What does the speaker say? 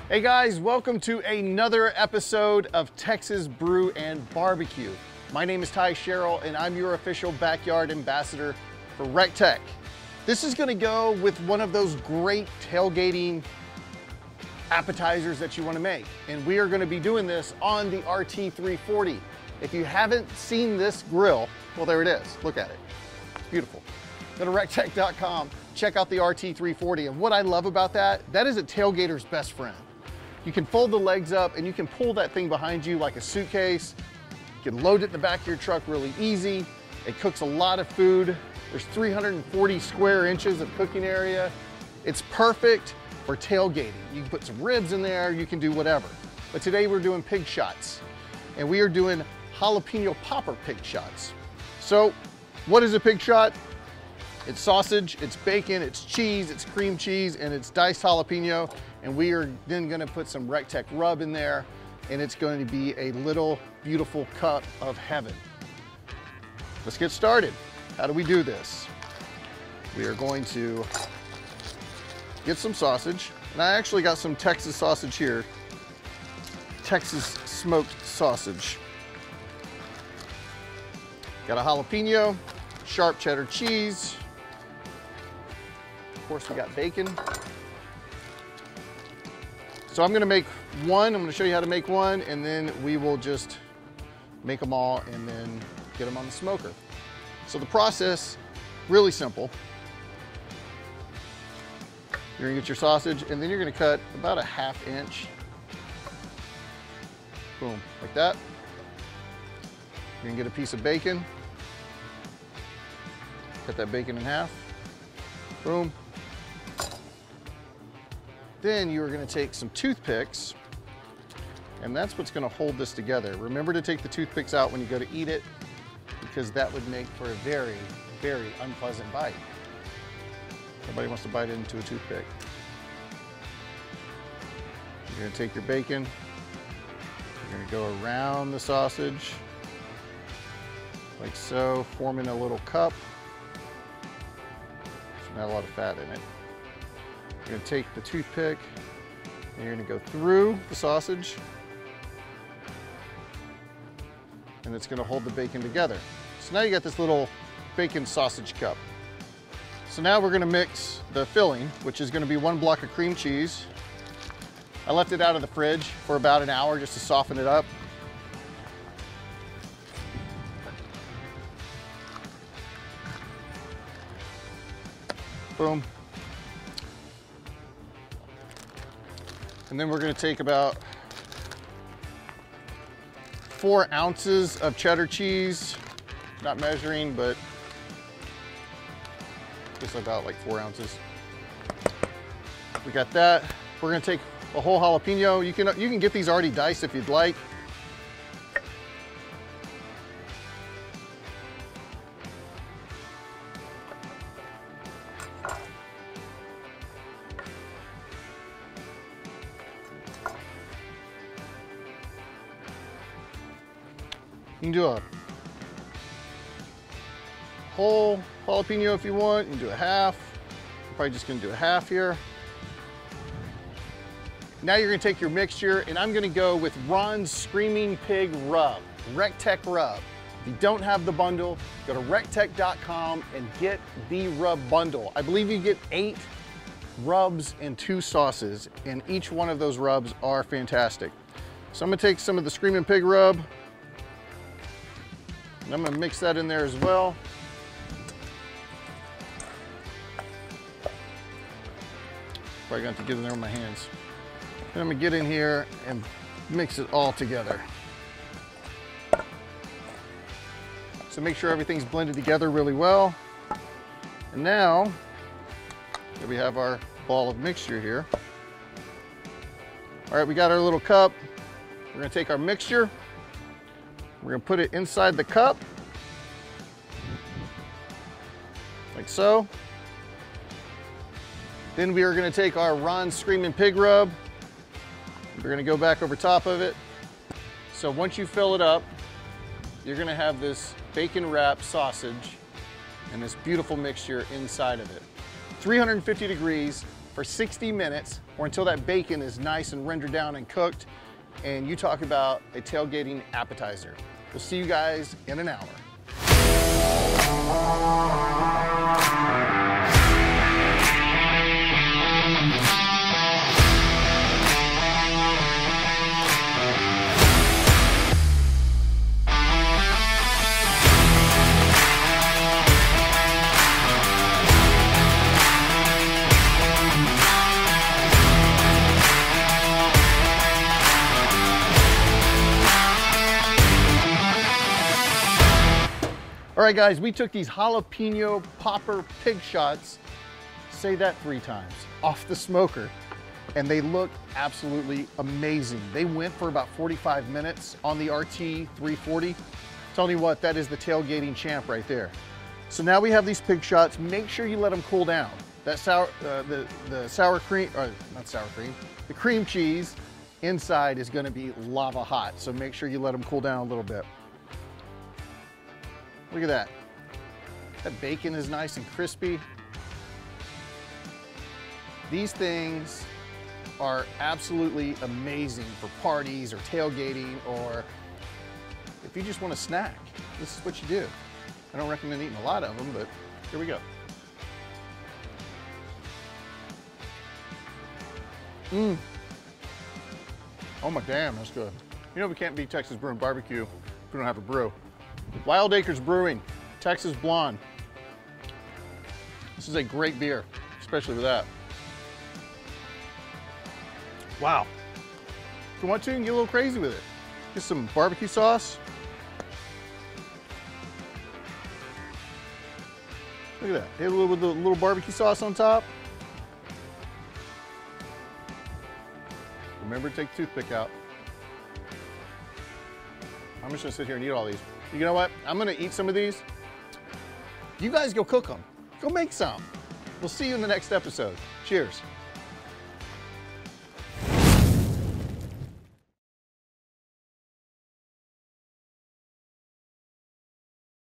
Hey guys, welcome to another episode of Texas Brew and Barbecue. My name is Khristy Sherrell and I'm your official backyard ambassador for recteq. This is gonna go with one of those great tailgating appetizers that you wanna make. And we are gonna be doing this on the RT340. If you haven't seen this grill, well, there it is, look at it, it's beautiful. Go to recteq.com, check out the RT340. And what I love about that is a tailgater's best friend. You can fold the legs up and you can pull that thing behind you like a suitcase. You can load it in the back of your truck really easy. It cooks a lot of food. There's 340 square inches of cooking area. It's perfect for tailgating. You can put some ribs in there, you can do whatever. But today we're doing pig shots and we are doing jalapeno popper pig shots. So what is a pig shot? It's sausage, it's bacon, it's cheese, it's cream cheese, and it's diced jalapeno. And we are then gonna put some recteq rub in there, and it's going to be a little beautiful cup of heaven. Let's get started. How do we do this? We are going to get some sausage, and I actually got some Texas sausage here. Texas smoked sausage. Got a jalapeno, sharp cheddar cheese. Of course, we got bacon. So I'm gonna make one, I'm gonna show you how to make one, and then we will just make them all and then get them on the smoker. So the process, really simple. You're gonna get your sausage, and then you're gonna cut about a 1/2 inch. Boom, like that. You're gonna get a piece of bacon. Cut that bacon in half. Boom. Then you are going to take some toothpicks, and that's what's going to hold this together. Remember to take the toothpicks out when you go to eat it, because that would make for a very, very unpleasant bite. Nobody wants to bite into a toothpick. You're going to take your bacon, you're going to go around the sausage, like so, forming a little cup. There's not a lot of fat in it. You're gonna take the toothpick and you're gonna go through the sausage, and it's gonna hold the bacon together. So now you got this little bacon sausage cup. So now we're gonna mix the filling, which is gonna be 1 block of cream cheese. I left it out of the fridge for about an hour just to soften it up. Boom. And then we're gonna take about 4 ounces of cheddar cheese. Not measuring, but just about like 4 ounces. We got that. We're gonna take a whole jalapeno. You can get these already diced if you'd like. You can do a whole jalapeno if you want. You can do a half. I'm probably just gonna do a half here. Now you're gonna take your mixture, and I'm gonna go with Ron's Screaming Pig Rub, recteq rub. If you don't have the bundle, go to recteq.com and get the rub bundle. I believe you get 8 rubs and 2 sauces, and each one of those rubs are fantastic. So I'm gonna take some of the Screaming Pig Rub, and I'm gonna mix that in there as well. Probably gonna have to get in there with my hands. And I'm gonna get in here and mix it all together. So make sure everything's blended together really well. And now, here we have our ball of mixture here. All right, we got our little cup. We're gonna take our mixture. We're gonna put it inside the cup, like so. Then we are gonna take our Ron's Screaming Pig Rub. We're gonna go back over top of it. So once you fill it up, you're gonna have this bacon wrapped sausage and this beautiful mixture inside of it. 350 degrees for 60 minutes or until that bacon is nice and rendered down and cooked, and you talk about a tailgating appetizer. We'll see you guys in an hour. All right, guys, we took these jalapeno popper pig shots, say that 3 times, off the smoker, and they look absolutely amazing. They went for about 45 minutes on the RT 340. Telling you what, that is the tailgating champ right there. So now we have these pig shots. Make sure you let them cool down. That the sour cream, or not sour cream, the cream cheese inside is gonna be lava hot. So make sure you let them cool down a little bit. Look at that. That bacon is nice and crispy. These things are absolutely amazing for parties or tailgating, or if you just want a snack, this is what you do. I don't recommend eating a lot of them, but here we go. Oh my damn, that's good. You know we can't beat Texas Brew and Barbecue if we don't have a brew. Wild Acres Brewing, Texas Blonde. This is a great beer, especially with that. Wow. If you want to, you can get a little crazy with it. Get some barbecue sauce. Look at that. Hit a little with a little barbecue sauce on top. Remember to take the toothpick out. I'm just gonna sit here and eat all these. You know what? I'm gonna eat some of these. You guys go cook them. Go make some. We'll see you in the next episode. Cheers.